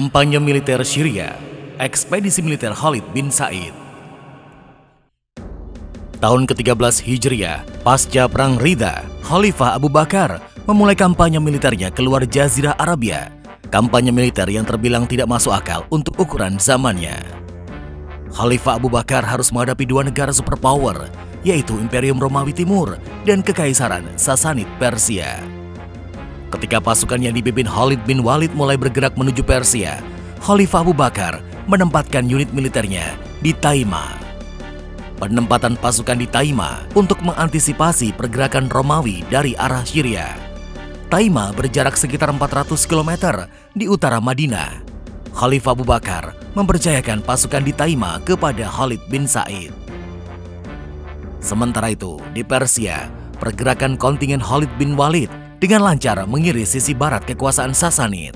Kampanye militer Syria, ekspedisi militer Khalid bin Said. Tahun ke-13 Hijriah, pasca Perang Ridha, Khalifah Abu Bakar memulai kampanye militernya keluar Jazirah Arabia. Kampanye militer yang terbilang tidak masuk akal untuk ukuran zamannya. Khalifah Abu Bakar harus menghadapi dua negara superpower, yaitu Imperium Romawi Timur dan Kekaisaran Sasanid Persia. Ketika pasukan yang dipimpin Khalid bin Walid mulai bergerak menuju Persia, Khalifah Abu Bakar menempatkan unit militernya di Taima. Penempatan pasukan di Taima untuk mengantisipasi pergerakan Romawi dari arah Syria. Taima berjarak sekitar 400 km di utara Madinah. Khalifah Abu Bakar mempercayakan pasukan di Taima kepada Khalid bin Said. Sementara itu, di Persia, pergerakan kontingen Khalid bin Walid dengan lancar mengiris sisi barat kekuasaan Sasanid.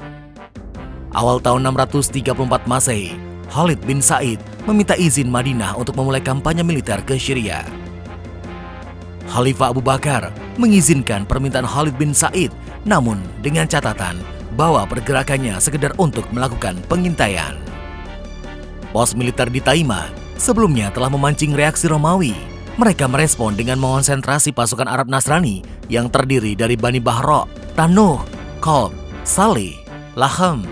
Awal tahun 634 Masehi, Khalid bin Said meminta izin Madinah untuk memulai kampanye militer ke Syria. Khalifah Abu Bakar mengizinkan permintaan Khalid bin Said, namun dengan catatan bahwa pergerakannya sekedar untuk melakukan pengintaian. Pos militer di Taima sebelumnya telah memancing reaksi Romawi. Mereka merespon dengan mengonsentrasi pasukan Arab Nasrani yang terdiri dari Bani Bahra, Tanuh, Qalb, Salih, Laham,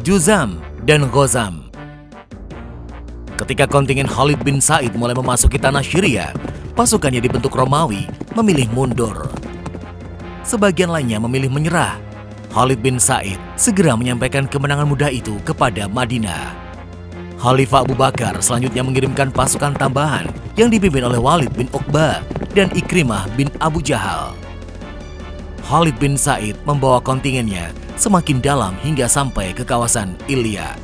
Juzam, dan Ghozam. Ketika kontingen Khalid bin Said mulai memasuki tanah Syria, pasukannya dibentuk Romawi memilih mundur. Sebagian lainnya memilih menyerah. Khalid bin Said segera menyampaikan kemenangan mudah itu kepada Madinah. Khalifah Abu Bakar selanjutnya mengirimkan pasukan tambahan yang dipimpin oleh Walid bin Uqbah dan Ikrimah bin Abu Jahal. Khalid bin Said membawa kontingennya semakin dalam hingga sampai ke kawasan Ilya.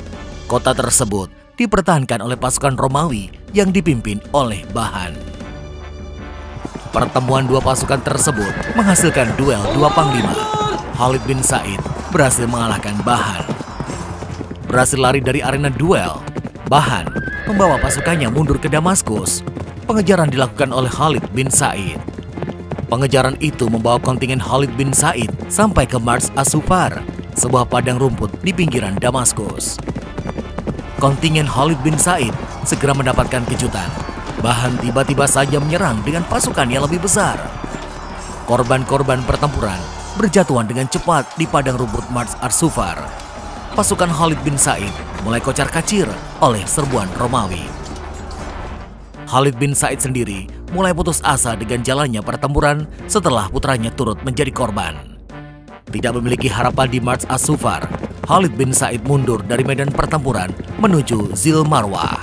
Kota tersebut dipertahankan oleh pasukan Romawi yang dipimpin oleh Bahan. Pertemuan dua pasukan tersebut menghasilkan duel dua panglima. Khalid bin Said berhasil mengalahkan Bahan. Berhasil lari dari arena duel, Bahan membawa pasukannya mundur ke Damaskus. Pengejaran dilakukan oleh Khalid bin Said. Pengejaran itu membawa kontingen Khalid bin Said sampai ke Mars As-Sufar, sebuah padang rumput di pinggiran Damaskus. Kontingen Khalid bin Said segera mendapatkan kejutan. Bahan tiba-tiba saja menyerang dengan pasukan yang lebih besar. Korban-korban pertempuran berjatuhan dengan cepat di padang rumput Mars As-Sufar. Pasukan Khalid bin Said mulai kocar-kacir oleh serbuan Romawi. Khalid bin Said sendiri mulai putus asa dengan jalannya pertempuran setelah putranya turut menjadi korban. Tidak memiliki harapan di Mars As-Sufar, Khalid bin Said mundur dari medan pertempuran menuju Zil Marwah.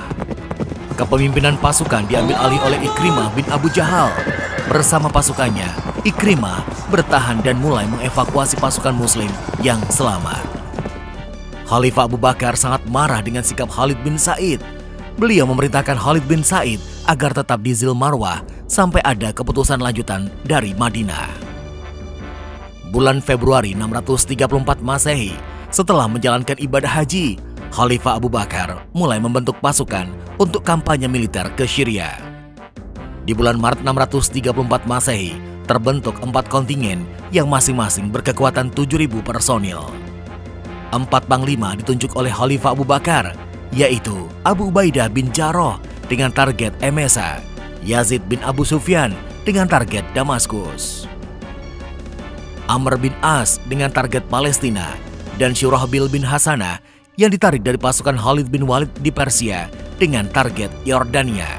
Kepemimpinan pasukan diambil alih oleh Ikrimah bin Abu Jahal. Bersama pasukannya, Ikrimah bertahan dan mulai mengevakuasi pasukan muslim yang selamat. Khalifah Abu Bakar sangat marah dengan sikap Khalid bin Said. Beliau memerintahkan Khalid bin Said agar tetap di Zil Marwah sampai ada keputusan lanjutan dari Madinah. Bulan Februari 634 Masehi, setelah menjalankan ibadah haji, Khalifah Abu Bakar mulai membentuk pasukan untuk kampanye militer ke Syria. Di bulan Maret 634 Masehi, terbentuk 4 kontingen yang masing-masing berkekuatan 7.000 personil. 4 panglima ditunjuk oleh Khalifah Abu Bakar, yaitu Abu Ubaidah bin Jarrah dengan target Emesa, Yazid bin Abu Sufyan dengan target Damaskus, Amr bin As dengan target Palestina, dan Syurahbil bin Hasanah yang ditarik dari pasukan Khalid bin Walid di Persia dengan target Yordania.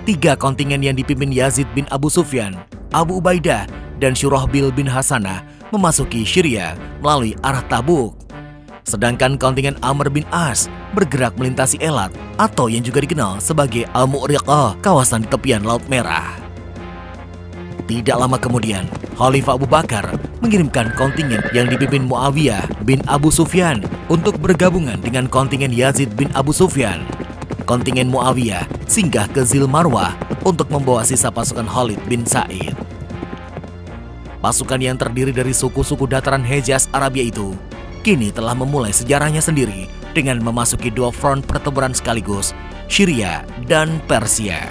3 kontingen yang dipimpin Yazid bin Abu Sufyan, Abu Ubaidah, dan Syurahbil bin Hasanah memasuki Syria melalui arah Tabuk. Sedangkan kontingen Amr bin As bergerak melintasi Elat atau yang juga dikenal sebagai Al-Mu'riqah, kawasan di tepian Laut Merah. Tidak lama kemudian, Khalifah Abu Bakar mengirimkan kontingen yang dipimpin Muawiyah bin Abu Sufyan untuk bergabungan dengan kontingen Yazid bin Abu Sufyan. Kontingen Muawiyah singgah ke Zil Marwah untuk membawa sisa pasukan Khalid bin Said. Pasukan yang terdiri dari suku-suku dataran Hejaz Arabia itu kini telah memulai sejarahnya sendiri dengan memasuki 2 front pertempuran sekaligus, Syria dan Persia.